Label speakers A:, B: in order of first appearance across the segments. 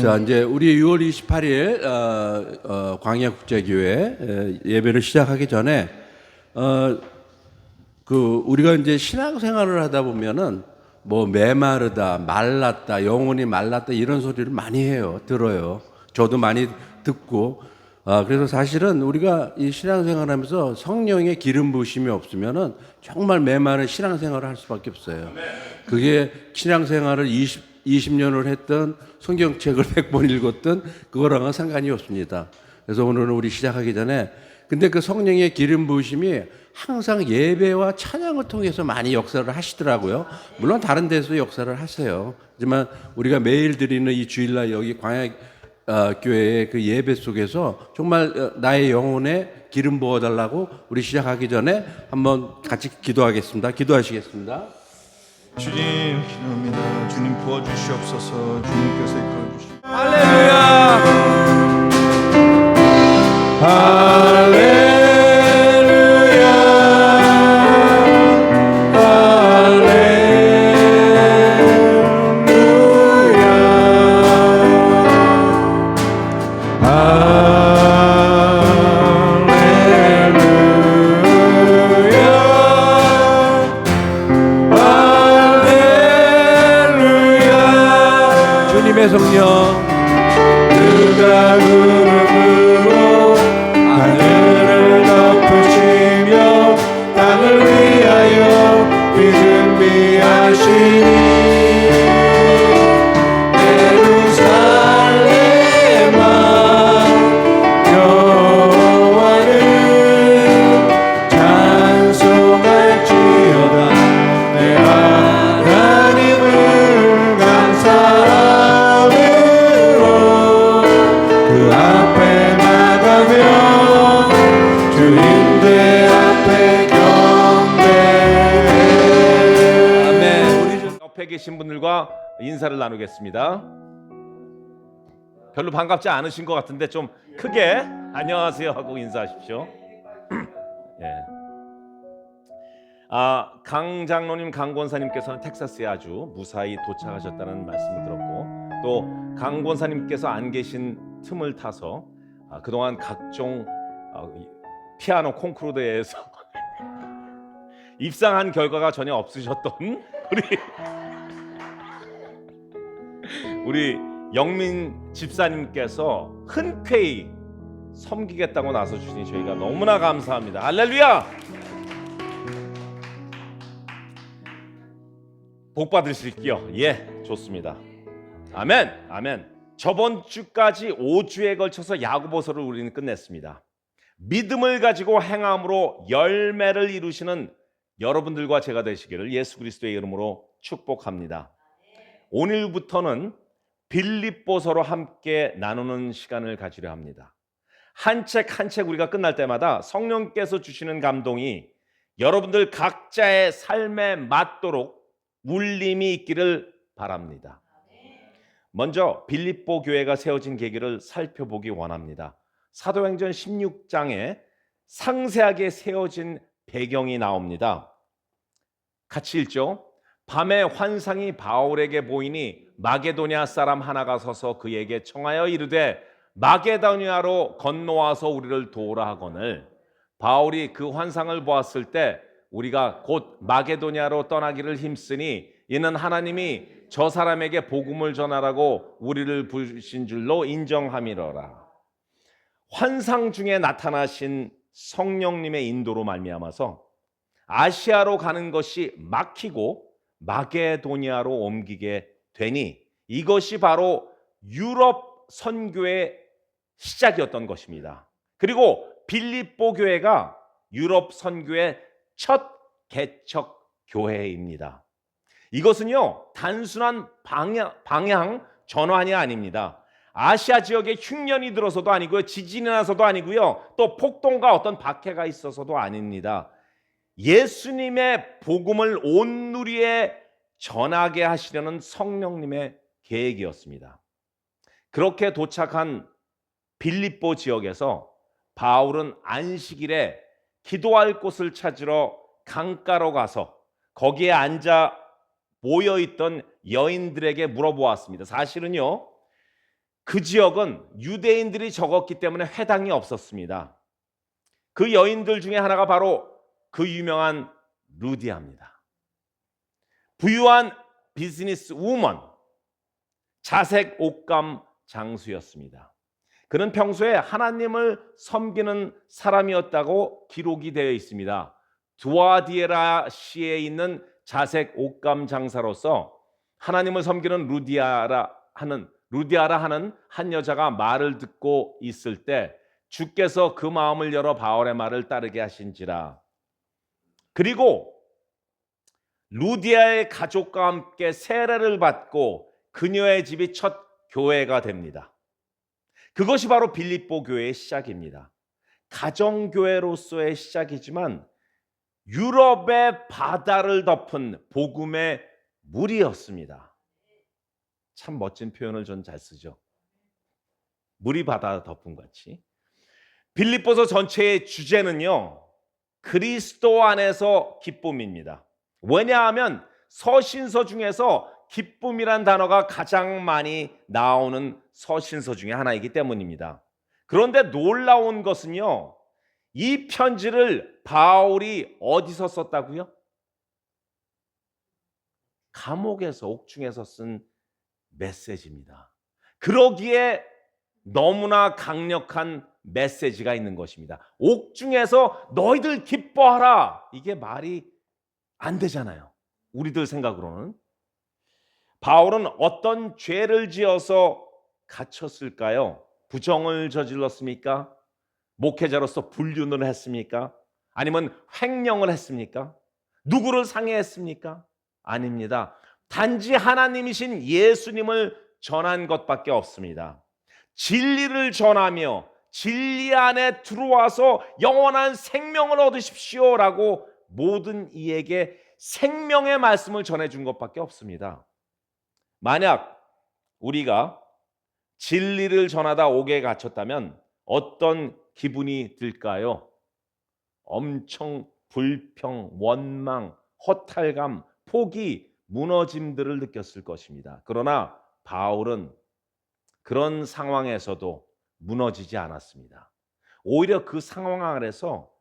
A: 자, 이제 우리 6월 28일 광야국제교회 예배를 시작하기 전에 우리가 이제 신앙생활을 하다 보면은 뭐 메마르다, 말랐다, 영혼이 말랐다 이런 소리를 많이 해요. 들어요. 저도 많이 듣고. 그래서 사실은 우리가 이 신앙생활하면서 성령의 기름 부으심이 없으면은 정말 메마른 신앙생활을 할 수밖에 없어요. 그게 신앙생활을 20년을 했던 성경책을 100번 읽었던 그거랑은 상관이 없습니다. 그래서 오늘은 우리 시작하기 전에 근데 그 성령의 기름 부으심이 항상 예배와 찬양을 통해서 많이 역사를 하시더라고요. 물론 다른 데서 역사를 하세요. 하지만 우리가 매일 드리는 이 주일날 여기 광야 교회의 그 예배 속에서 정말 나의 영혼에 기름 부어달라고 우리 시작하기 전에 한번 같이 기도하겠습니다. 기도하시겠습니다.
B: 주님 기도합니다. 주님 부어주시옵소서. 주님께서 이끌어주시옵소서.
A: 할렐루야.
B: 할렐루야.
A: 주님의 성령
B: 그가 구름으로 하늘을 덮으시며 땅을 위하여 비 준비하시니 예루살렘아 여호와를 찬송할지어다. 내 하나님을 감사함으로 그 앞에 나가며 주님들 앞에 경배해.
A: 아멘. 우리 좀
C: 옆에 계신 분들과 인사를 나누겠습니다. 별로 반갑지 않으신 것 같은데 좀 크게 안녕하세요 하고 인사하십시오. 예. 강 장로님, 강 권사님께서는 텍사스에 아주 무사히 도착하셨다는 말씀을 들었고, 또 강 권사님께서 안 계신 틈을 타서 그동안 각종 피아노 콩쿠르 대회에서 입상한 결과가 전혀 없으셨던 우리 영민 집사님께서 흔쾌히 섬기겠다고 나서 주시니 저희가 너무나 감사합니다. 할렐루야! 복 받으실게요. 예, 좋습니다. 아멘, 아멘. 저번 주까지 5주에 걸쳐서 야고보서를 우리는 끝냈습니다. 믿음을 가지고 행함으로 열매를 이루시는 여러분들과 제가 되시기를 예수 그리스도의 이름으로 축복합니다. 오늘부터는 빌립보서로 함께 나누는 시간을 가지려 합니다. 한 책 한 책 우리가 끝날 때마다 성령께서 주시는 감동이 여러분들 각자의 삶에 맞도록 울림이 있기를 바랍니다. 먼저 빌립보 교회가 세워진 계기를 살펴보기 원합니다. 사도행전 16장에 상세하게 세워진 배경이 나옵니다. 같이 읽죠. 밤에 환상이 바울에게 보이니 마게도냐 사람 하나가 서서 그에게 청하여 이르되 마게도냐로 건너와서 우리를 도우라 하거늘. 바울이 그 환상을 보았을 때 우리가 곧 마게도냐로 떠나기를 힘쓰니 이는 하나님이 저 사람에게 복음을 전하라고 우리를 부르신 줄로 인정함이로라. 환상 중에 나타나신 성령님의 인도로 말미암아서 아시아로 가는 것이 막히고 마게도니아로 옮기게 되니 이것이 바로 유럽 선교의 시작이었던 것입니다. 그리고 빌립보 교회가 유럽 선교의 첫 개척 교회입니다. 이것은요 단순한 방향 전환이 아닙니다. 아시아 지역에 흉년이 들어서도 아니고요, 지진이 나서도 아니고요, 또 폭동과 어떤 박해가 있어서도 아닙니다. 예수님의 복음을 온 누리에 전하게 하시려는 성령님의 계획이었습니다. 그렇게 도착한 빌립보 지역에서 바울은 안식일에 기도할 곳을 찾으러 강가로 가서 거기에 앉아 모여있던 여인들에게 물어보았습니다. 사실은요 그 지역은 유대인들이 적었기 때문에 회당이 없었습니다. 그 여인들 중에 하나가 바로 그 유명한 루디아입니다. 부유한 비즈니스 우먼, 자색 옷감 장수였습니다. 그는 평소에 하나님을 섬기는 사람이었다고 기록이 되어 있습니다. 두아디에라 시에 있는 자색 옷감 장사로서 하나님을 섬기는 루디아라 하는 한 여자가 말을 듣고 있을 때 주께서 그 마음을 열어 바울의 말을 따르게 하신지라. 그리고 루디아의 가족과 함께 세례를 받고 그녀의 집이 첫 교회가 됩니다. 그것이 바로 빌립보 교회의 시작입니다. 가정교회로서의 시작이지만 유럽의 바다를 덮은 복음의 물이었습니다. 참 멋진 표현을 전 잘 쓰죠. 물이 바다 덮은 같이. 빌립보서 전체의 주제는요, 그리스도 안에서 기쁨입니다. 왜냐하면 서신서 중에서 기쁨이란 단어가 가장 많이 나오는 서신서 중에 하나이기 때문입니다. 그런데 놀라운 것은요, 이 편지를 바울이 어디서 썼다고요? 감옥에서, 옥중에서 쓴 메시지입니다. 그러기에 너무나 강력한 메시지가 있는 것입니다. 옥중에서 너희들 기뻐하라. 이게 말이 안 되잖아요. 우리들 생각으로는. 바울은 어떤 죄를 지어서 갇혔을까요? 부정을 저질렀습니까? 목회자로서 불륜을 했습니까? 아니면 횡령을 했습니까? 누구를 상해했습니까? 아닙니다. 단지 하나님이신 예수님을 전한 것밖에 없습니다. 진리를 전하며 진리 안에 들어와서 영원한 생명을 얻으십시오라고 모든 이에게 생명의 말씀을 전해준 것밖에 없습니다. 만약 우리가 진리를 전하다 옥에 갇혔다면 어떤 기분이 들까요? 엄청 불평, 원망, 허탈감, 포기, 무너짐들을 느꼈을 것입니다. 그러나 바울은 그런 상황에서도 무너지지 않았습니다. 오히려 그 상황 아래서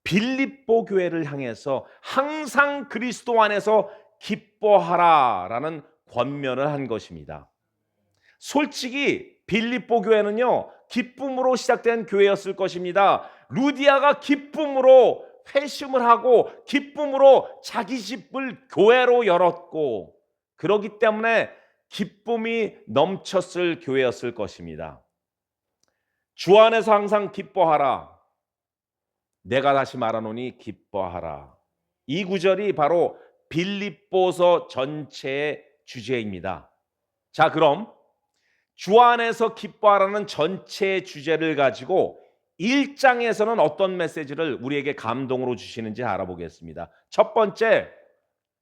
C: 빌립보 교회를 향해서 항상 그리스도 안에서 기뻐하라라는 권면을 한 것입니다. 솔직히 빌립보 교회는요, 기쁨으로 시작된 교회였을 것입니다. 루디아가 기쁨으로 회심을 하고 기쁨으로 자기 집을 교회로 열었고, 그렇기 때문에 기쁨이 넘쳤을 교회였을 것입니다. 주 안에서 항상 기뻐하라. 내가 다시 말하노니 기뻐하라. 이 구절이 바로 빌립보서 전체의 주제입니다. 자, 그럼 주 안에서 기뻐하라는 전체의 주제를 가지고 1장에서는 어떤 메시지를 우리에게 감동으로 주시는지 알아보겠습니다. 첫 번째,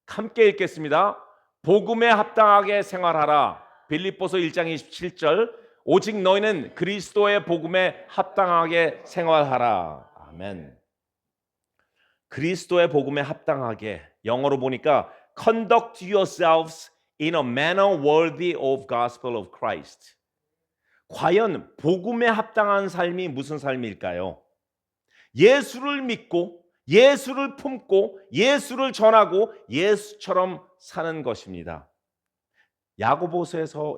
C: 함께 읽겠습니다. 복음에 합당하게 생활하라. 빌립보서 1장 27절. 오직 너희는 그리스도의 복음에 합당하게 생활하라. 아멘. 그리스도의 복음에 합당하게, 영어로 보니까 conduct yourselves in a manner worthy of gospel of Christ. 과연 복음에 합당한 삶이 무슨 삶일까요? 예수를 믿고 예수를 품고 예수를 전하고 예수처럼 사는 것입니다. 야고보서에서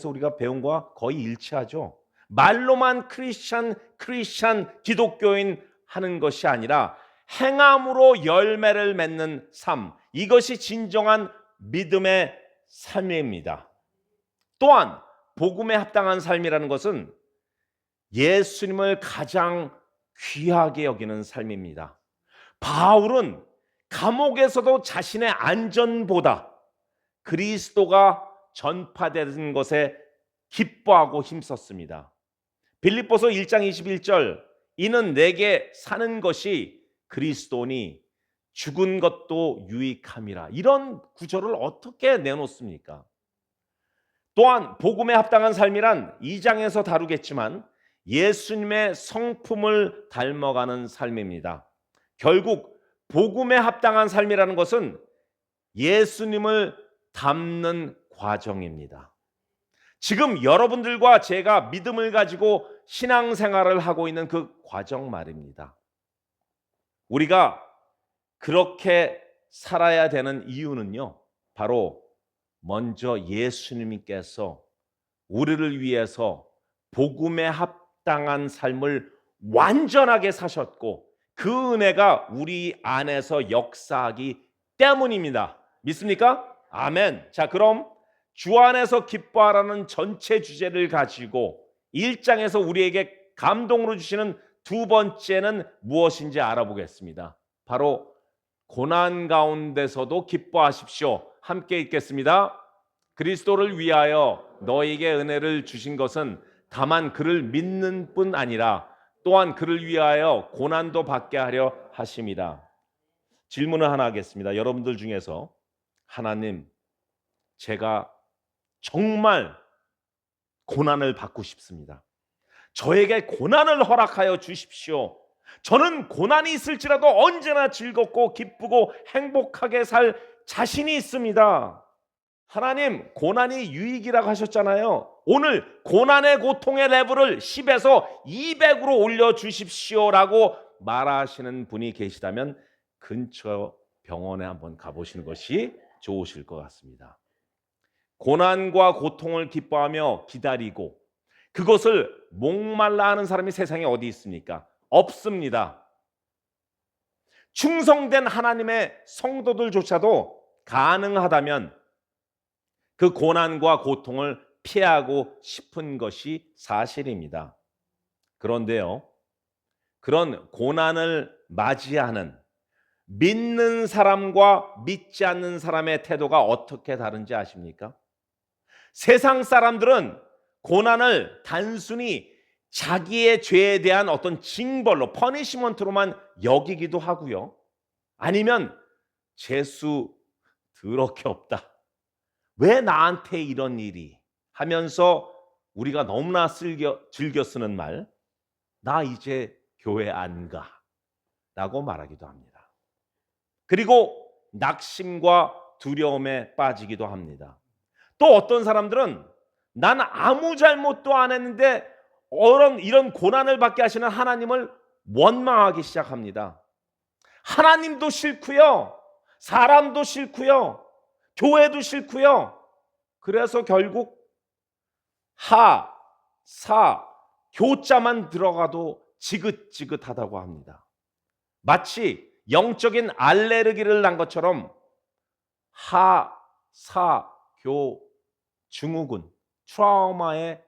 C: 우리가 배운 거와 거의 일치하죠. 말로만 크리스찬 기독교인 하는 것이 아니라 행함으로 열매를 맺는 삶, 이것이 진정한 믿음의 삶입니다. 또한 복음에 합당한 삶이라는 것은 예수님을 가장 귀하게 여기는 삶입니다. 바울은 감옥에서도 자신의 안전보다 그리스도가 전파되는 것에 기뻐하고 힘썼습니다. 빌립보서 1장 21절, 이는 내게 사는 것이 그리스도니 죽은 것도 유익함이라. 이런 구절을 어떻게 내놓습니까? 또한 복음에 합당한 삶이란 2장에서 다루겠지만 예수님의 성품을 닮아가는 삶입니다. 결국 복음에 합당한 삶이라는 것은 예수님을 닮는 과정입니다. 지금 여러분들과 제가 믿음을 가지고 신앙생활을 하고 있는 그 과정 말입니다. 우리가 그렇게 살아야 되는 이유는요, 바로 먼저 예수님께서 우리를 위해서 복음에 합당한 삶을 완전하게 사셨고 그 은혜가 우리 안에서 역사하기 때문입니다. 믿습니까? 아멘. 자, 그럼 주 안에서 기뻐하라는 전체 주제를 가지고 1장에서 우리에게 감동으로 주시는 두 번째는 무엇인지 알아보겠습니다. 바로 고난 가운데서도 기뻐하십시오. 함께 읽겠습니다. 그리스도를 위하여 너에게 은혜를 주신 것은 다만 그를 믿는 뿐 아니라 또한 그를 위하여 고난도 받게 하려 하심이다. 질문을 하나 하겠습니다. 여러분들 중에서 하나님, 제가 정말 고난을 받고 싶습니다. 저에게 고난을 허락하여 주십시오. 저는 고난이 있을지라도 언제나 즐겁고 기쁘고 행복하게 살 자신이 있습니다. 하나님, 고난이 유익이라고 하셨잖아요. 오늘 고난의 고통의 레벨을 10에서 200으로 올려주십시오라고 말하시는 분이 계시다면 근처 병원에 한번 가보시는 것이 좋으실 것 같습니다. 고난과 고통을 기뻐하며 기다리고 그것을 목말라 하는 사람이 세상에 어디 있습니까? 없습니다. 충성된 하나님의 성도들조차도 가능하다면 그 고난과 고통을 피하고 싶은 것이 사실입니다. 그런데요, 그런 고난을 맞이하는 믿는 사람과 믿지 않는 사람의 태도가 어떻게 다른지 아십니까? 세상 사람들은 고난을 단순히 자기의 죄에 대한 어떤 징벌로, 퍼니시먼트로만 여기기도 하고요. 아니면 재수 더럽게 없다, 왜 나한테 이런 일이 하면서 우리가 너무나 즐겨 쓰는 말, 나 이제 교회 안 가 라고 말하기도 합니다. 그리고 낙심과 두려움에 빠지기도 합니다. 또 어떤 사람들은 난 아무 잘못도 안 했는데 이런 고난을 받게 하시는 하나님을 원망하기 시작합니다. 하나님도 싫고요, 사람도 싫고요, 교회도 싫고요. 그래서 결국 하, 사, 교자만 들어가도 지긋지긋하다고 합니다. 마치 영적인 알레르기를 난 것처럼 하, 사, 교, 증후군, 트라우마에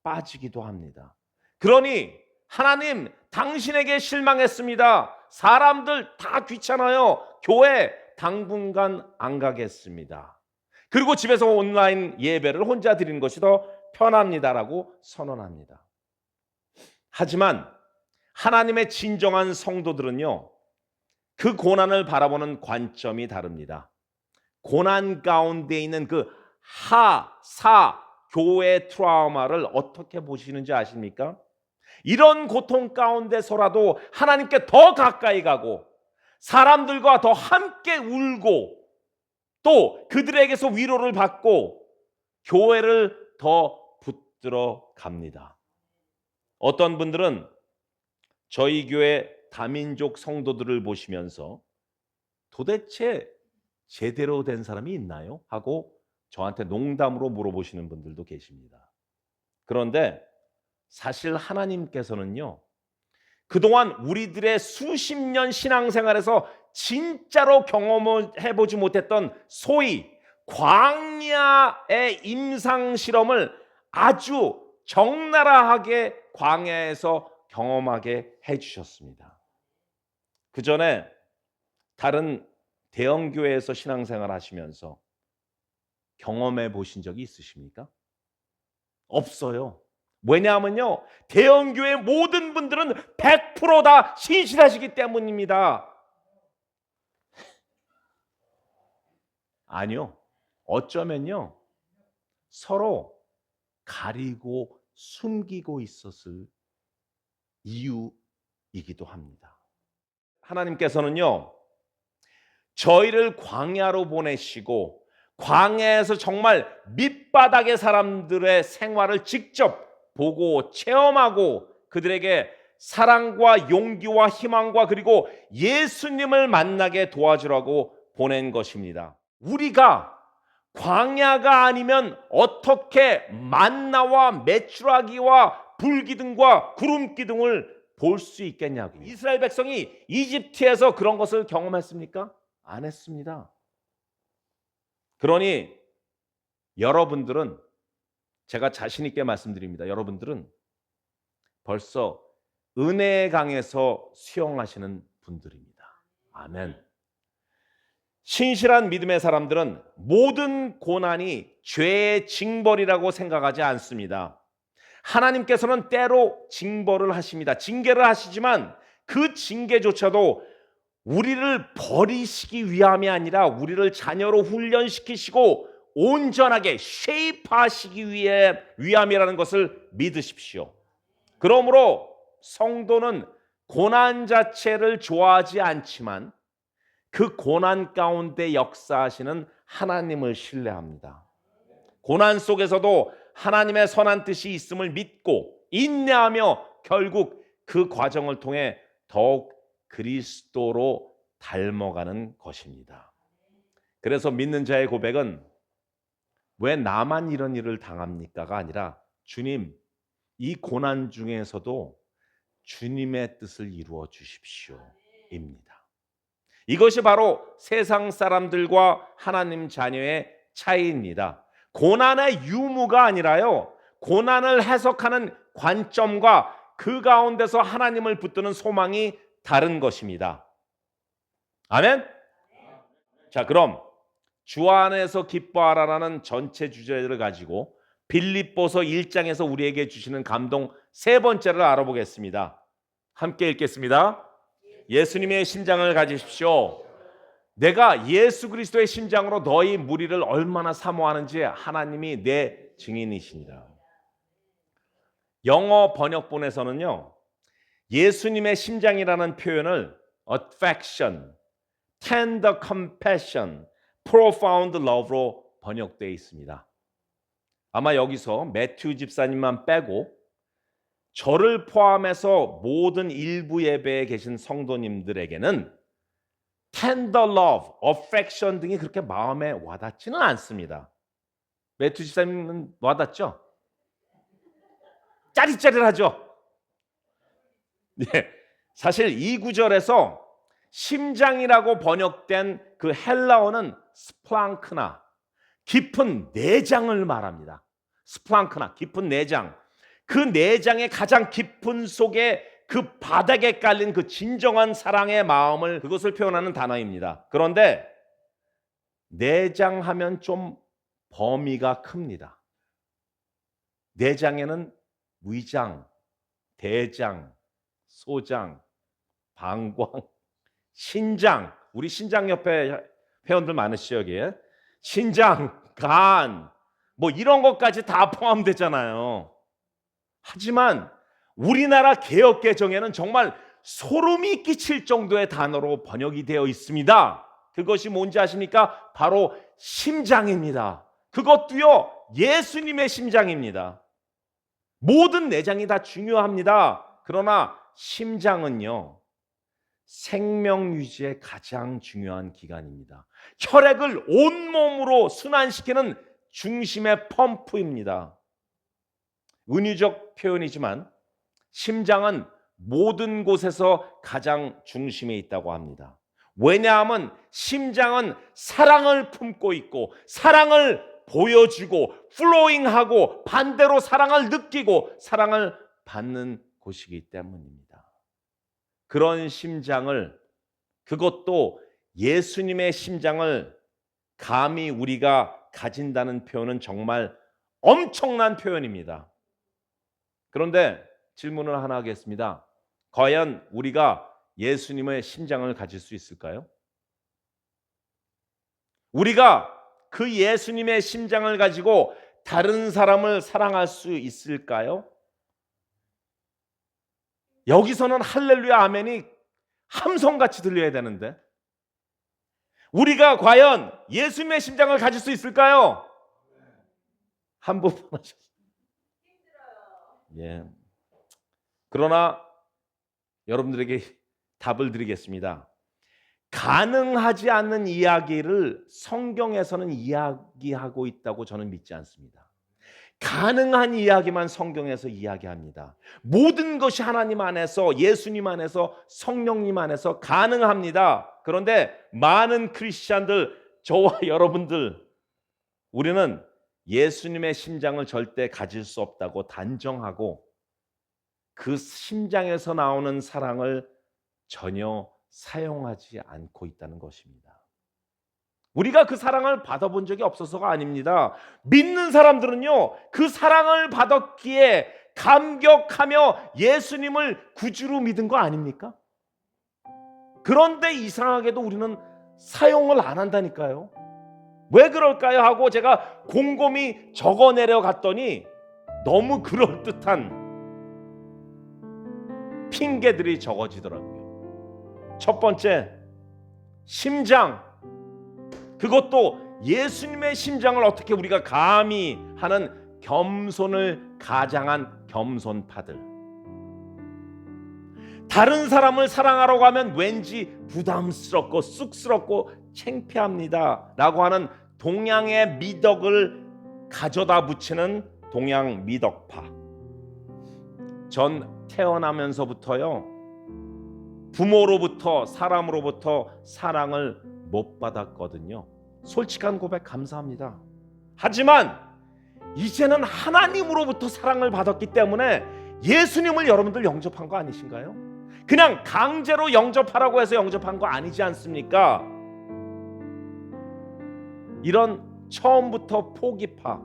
C: 빠지기도 합니다. 그러니 하나님, 당신에게 실망했습니다. 사람들 다 귀찮아요. 교회 당분간 안 가겠습니다. 그리고 집에서 온라인 예배를 혼자 드리는 것이 더 편합니다라고 선언합니다. 하지만 하나님의 진정한 성도들은요, 그 고난을 바라보는 관점이 다릅니다. 고난 가운데 있는 그 하, 사, 교의 트라우마를 어떻게 보시는지 아십니까? 이런 고통 가운데서라도 하나님께 더 가까이 가고 사람들과 더 함께 울고 또 그들에게서 위로를 받고 교회를 더 붙들어 갑니다. 어떤 분들은 저희 교회 다민족 성도들을 보시면서 도대체 제대로 된 사람이 있나요? 하고 저한테 농담으로 물어보시는 분들도 계십니다. 그런데 사실 하나님께서는요, 그동안 우리들의 수십 년 신앙생활에서 진짜로 경험해보지 못했던 소위 광야의 임상실험을 아주 적나라하게 광야에서 경험하게 해주셨습니다. 그 전에 다른 대형교회에서 신앙생활 하시면서 경험해 보신 적이 있으십니까? 없어요. 왜냐하면요, 대형교회 모든 분들은 100%다 신실하시기 때문입니다. 아니요, 어쩌면요, 서로 가리고 숨기고 있었을 이유이기도 합니다. 하나님께서는요, 저희를 광야로 보내시고 광야에서 정말 밑바닥의 사람들의 생활을 직접 보고 체험하고 그들에게 사랑과 용기와 희망과 그리고 예수님을 만나게 도와주라고 보낸 것입니다. 우리가 광야가 아니면 어떻게 만나와 메추라기와 불기둥과 구름기둥을 볼 수 있겠냐고요. 이스라엘 백성이 이집트에서 그런 것을 경험했습니까? 안 했습니다. 그러니 여러분들은, 제가 자신 있게 말씀드립니다. 여러분들은 벌써 은혜의 강에서 수영하시는 분들입니다. 아멘. 신실한 믿음의 사람들은 모든 고난이 죄의 징벌이라고 생각하지 않습니다. 하나님께서는 때로 징벌을 하십니다. 징계를 하시지만 그 징계조차도 우리를 버리시기 위함이 아니라 우리를 자녀로 훈련시키시고 온전하게 쉐입하시기 위함이라는 것을 믿으십시오. 그러므로 성도는 고난 자체를 좋아하지 않지만 그 고난 가운데 역사하시는 하나님을 신뢰합니다. 고난 속에서도 하나님의 선한 뜻이 있음을 믿고 인내하며 결국 그 과정을 통해 더욱 그리스도로 닮아가는 것입니다. 그래서 믿는 자의 고백은 왜 나만 이런 일을 당합니까가 아니라 주님, 이 고난 중에서도 주님의 뜻을 이루어 주십시오입니다. 이것이 바로 세상 사람들과 하나님 자녀의 차이입니다. 고난의 유무가 아니라요, 고난을 해석하는 관점과 그 가운데서 하나님을 붙드는 소망이 다른 것입니다. 아멘? 자, 그럼 주 안에서 기뻐하라라는 전체 주제를 가지고 빌립보서 1장에서 우리에게 주시는 감동 세 번째를 알아보겠습니다. 함께 읽겠습니다. 예수님의 심장을 가지십시오. 내가 예수 그리스도의 심장으로 너희 무리를 얼마나 사모하는지 하나님이 내 증인이시니라. 영어 번역본에서는요, 예수님의 심장이라는 표현을 affection, tender compassion, profound love로 번역되어 있습니다. 아마 여기서 매튜 집사님만 빼고 저를 포함해서 모든 일부 예배에 계신 성도님들에게는 tender love, affection 등이 그렇게 마음에 와닿지는 않습니다. 매튜 집사님은 와닿죠? 짜릿짜릿하죠? 네, 사실 이 구절에서 심장이라고 번역된 그 헬라어는 스플랑크나, 깊은 내장을 말합니다. 스플랑크나, 깊은 내장. 그 내장의 가장 깊은 속에 그 바닥에 깔린 그 진정한 사랑의 마음을, 그것을 표현하는 단어입니다. 그런데 내장하면 좀 범위가 큽니다. 내장에는 위장, 대장, 소장, 방광, 신장, 우리 신장협회 회원들 많으시죠 여기에? 신장, 간, 뭐 이런 것까지 다 포함되잖아요. 하지만 우리나라 개역개정에는 정말 소름이 끼칠 정도의 단어로 번역이 되어 있습니다. 그것이 뭔지 아십니까? 바로 심장입니다. 그것도요, 예수님의 심장입니다. 모든 내장이 다 중요합니다. 그러나 심장은요, 생명 유지에 가장 중요한 기관입니다. 혈액을 온몸으로 순환시키는 중심의 펌프입니다. 은유적 표현이지만 심장은 모든 곳에서 가장 중심에 있다고 합니다. 왜냐하면 심장은 사랑을 품고 있고 사랑을 보여주고 플로잉하고 반대로 사랑을 느끼고 사랑을 받는 곳이기 때문입니다. 그런 심장을, 그것도 예수님의 심장을 감히 우리가 가진다는 표현은 정말 엄청난 표현입니다. 그런데 질문을 하나 하겠습니다. 과연 우리가 예수님의 심장을 가질 수 있을까요? 우리가 그 예수님의 심장을 가지고 다른 사람을 사랑할 수 있을까요? 여기서는 할렐루야 아멘이 함성같이 들려야 되는데 우리가 과연 예수님의 심장을 가질 수 있을까요? 한 분 하셨어요. 예. 그러나 여러분들에게 답을 드리겠습니다. 가능하지 않는 이야기를 성경에서는 이야기하고 있다고 저는 믿지 않습니다. 가능한 이야기만 성경에서 이야기합니다. 모든 것이 하나님 안에서, 예수님 안에서, 성령님 안에서 가능합니다. 그런데 많은 크리스찬들, 저와 여러분들, 우리는 예수님의 심장을 절대 가질 수 없다고 단정하고 그 심장에서 나오는 사랑을 전혀 사용하지 않고 있다는 것입니다. 우리가 그 사랑을 받아본 적이 없어서가 아닙니다. 믿는 사람들은요, 그 사랑을 받았기에 감격하며 예수님을 구주로 믿은 거 아닙니까? 그런데 이상하게도 우리는 사용을 안 한다니까요. 왜 그럴까요? 하고 제가 곰곰이 적어 내려갔더니 너무 그럴듯한 핑계들이 적어지더라고요. 첫 번째, 심장. 그것도 예수님의 심장을 어떻게 우리가 감히 하는 겸손을 가장한 겸손파들. 다른 사람을 사랑하러 가면 왠지 부담스럽고 쑥스럽고 창피합니다 라고 하는 동양의 미덕을 가져다 붙이는 동양 미덕파. 전 태어나면서부터요, 부모로부터, 사람으로부터 사랑을 못 받았거든요. 솔직한 고백 감사합니다. 하지만 이제는 하나님으로부터 사랑을 받았기 때문에 예수님을 여러분들 영접한 거 아니신가요? 그냥 강제로 영접하라고 해서 영접한 거 아니지 않습니까? 이런 처음부터 포기파.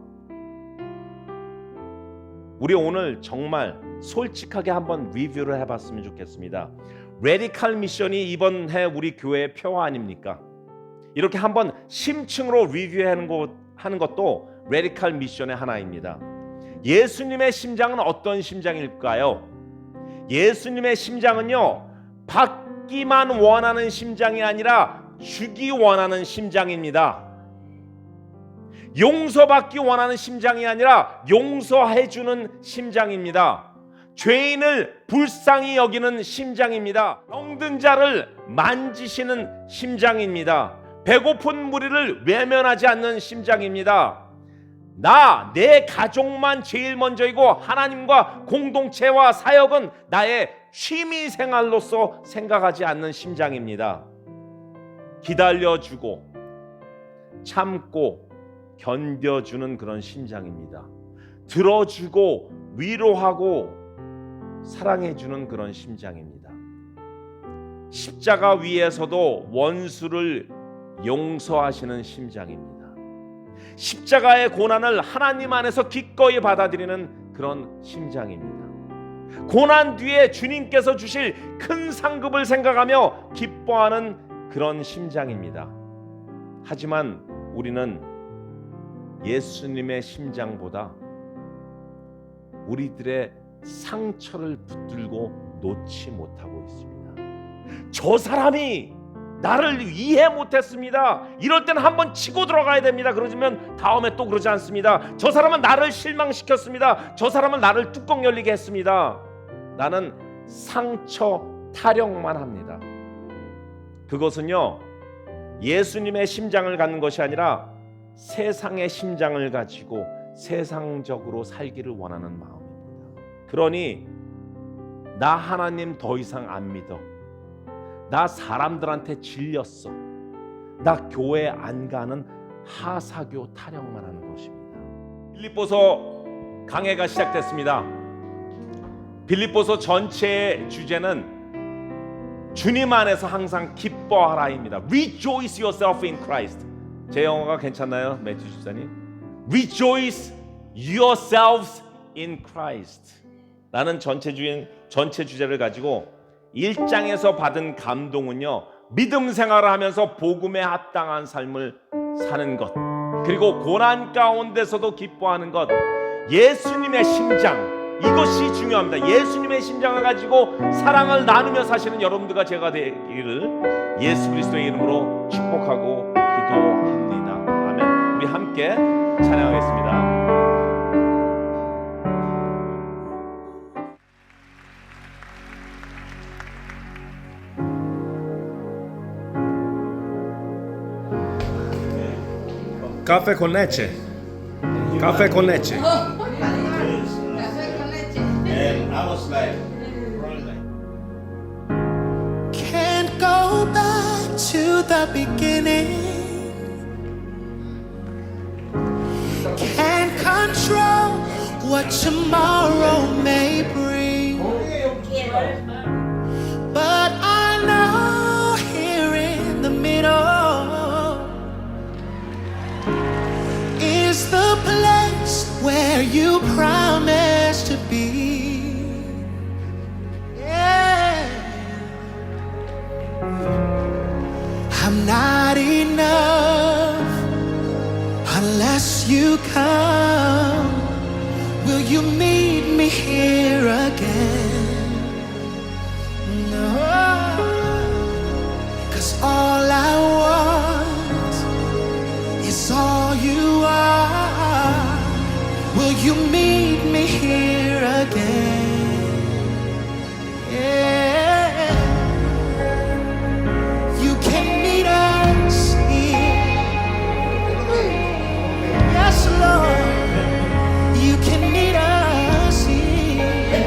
C: 우리 오늘 정말 솔직하게 한번 리뷰를 해봤으면 좋겠습니다. 레디칼 미션이 이번 해 우리 교회의 표어 아닙니까? 이렇게 한번 심층으로 리뷰하는 것도 레디칼 미션의 하나입니다. 예수님의 심장은 어떤 심장일까요? 예수님의 심장은요, 받기만 원하는 심장이 아니라 주기 원하는 심장입니다. 용서받기 원하는 심장이 아니라 용서해주는 심장입니다. 죄인을 불쌍히 여기는 심장입니다. 병든 자를 만지시는 심장입니다. 배고픈 무리를 외면하지 않는 심장입니다. 내 가족만 제일 먼저이고 하나님과 공동체와 사역은 나의 취미 생활로서 생각하지 않는 심장입니다. 기다려주고 참고 견뎌주는 그런 심장입니다. 들어주고 위로하고 사랑해주는 그런 심장입니다. 십자가 위에서도 원수를 용서하시는 심장입니다. 십자가의 고난을 하나님 안에서 기꺼이 받아들이는 그런 심장입니다. 고난 뒤에 주님께서 주실 큰 상급을 생각하며 기뻐하는 그런 심장입니다. 하지만 우리는 예수님의 심장보다 우리들의 상처를 붙들고 놓지 못하고 있습니다. 저 사람이 나를 이해 못했습니다. 이럴 때는 한번 치고 들어가야 됩니다. 그러면 다음에 또 그러지 않습니다. 저 사람은 나를 실망시켰습니다. 저 사람은 나를 뚜껑 열리게 했습니다. 나는 상처 타령만 합니다. 그것은요, 예수님의 심장을 갖는 것이 아니라 세상의 심장을 가지고 세상적으로 살기를 원하는 마음입니다. 그러니 나 하나님 더 이상 안 믿어. 나 사람들한테 질렸어. 나 교회 안 가는 하사교 타령만 하는 것입니다. 빌립보서 강해가 시작됐습니다. 빌립보서 전체의 주제는 주님 안에서 항상 기뻐하라입니다. Rejoice yourself in Christ. 제 영어가 괜찮나요, 매튜 집사님? Rejoice yourselves in Christ. 나는 전체 주제를 가지고 1장에서 받은 감동은요, 믿음 생활을 하면서 복음에 합당한 삶을 사는 것, 그리고 고난 가운데서도 기뻐하는 것, 예수님의 심장, 이것이 중요합니다. 예수님의 심장을 가지고 사랑을 나누며 사시는 여러분들과 제가 되기를 예수 그리스도의 이름으로 축복하고 기도합니다. 아멘. 우리 함께 찬양하겠습니다. Caffè con leche. Caffè con leche.
D: Can't go back to the beginning. Can't control what tomorrow may bring. But I know here in the middle is the place where you promised to be. Yeah. I'm not enough unless you come. Will you meet me here again? No, 'cause all I want is all you are. Will you meet me here again? Yeah. You can meet us here. Yes, Lord. You can meet us here.